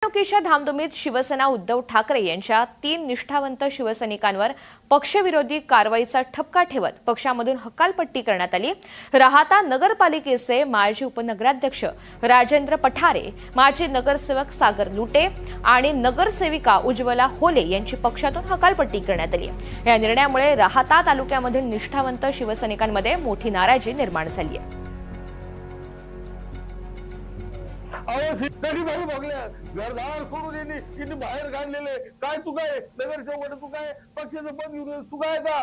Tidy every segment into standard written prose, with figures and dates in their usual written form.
निवडणुकीच्या धामधुमीत शिवसेना उद्धव ठाकरे यांच्या 3 निष्ठावंत शिवसैनिकांवर पक्षविरोधी कारवाईचा ठपका ठेवत पक्षामधून हकालपट्टी करण्यात आली। राहाता नगरपालिकेचे माजी उपनगराध्यक्ष राजेंद्र पठारे, माजी नगरसेवक सागर लुटे आणि नगरसेविका उज्ज्वला होले यांची पक्षातून हकालपट्टी करण्यात आली। या निर्णयामुळे राहाता तालुक्यामधील निष्ठावंत शिवसैनिकांमध्ये मोठी नाराजी निर्माण झाली आहे। घरदार सोडून यांनी बाहेर काढलेले काय चुका आहे? नगरसेवक चुका आहे, पक्षाचं पद घेऊन चुका आहे का?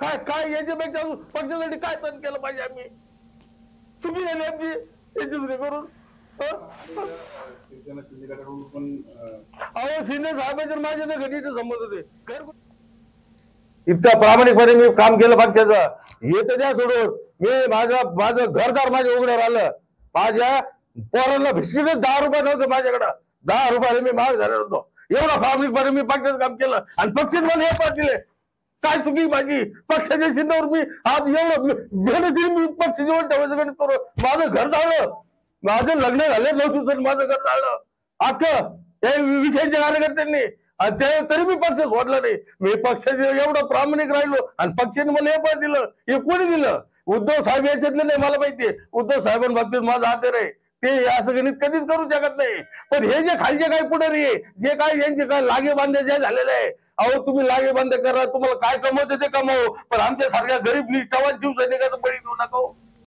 काय काय याच्यापेक्षा पक्षासाठी काय सण केलं पाहिजे? आम्ही चुकी झाली आमची याची करून शिंदे साहेबांच्या माझ्या तर घडीचे संबंध होते। इतका प्रामाणिकपणे मी काम केलं पक्षाचं, हे तर द्या सोडून। मी माझं घरदार माझ्या उघड्यावर आलं, माझ्या पोरांना बिस्किट 10 रुपये नव्हते माझ्याकडे, 10 रुपयाला मी माग झालेलो होतो। एवढा प्रामाणिकपणे मी पक्षाचं काम केलं आणि पक्षाने मला हे पद दिले। काय चुकी माझी? पक्षाच्या चिन्हावर मी आज एवढं मेहनतीने मी पक्ष जेवण ठेवायचं गणित करू। माझं घर जाळलं, माझं लग्न झाले 9 दिवसांनी माझं घर जाळलं अख्खं त्या विखेच्या कार्यकर्त्यांनी, आणि तरी मी पक्ष सोडला नाही। मी पक्षाचे एवढं प्रामाणिक राहिलो आणि पक्षाने मला हे पद दिलं। हे कोणी दिलं? उद्धव साहेब याच्यातले नाही, मला माहितीये उद्धव साहेबांबाबतीत माझा आदर आहे, ते असं गणित कधीच करू शकत नाही। पण हे जे खालचे काय पुढारी आहे, जे काय यांचे काय लागे बांधे जे झालेले आहे, अहो तुम्ही लागे बांधे करा, तुम्हाला काय कमवते ते कमावो, पण आमच्या सारख्या गरीब निष्ठावान शिवसैनिकाचं बळी देऊ नका।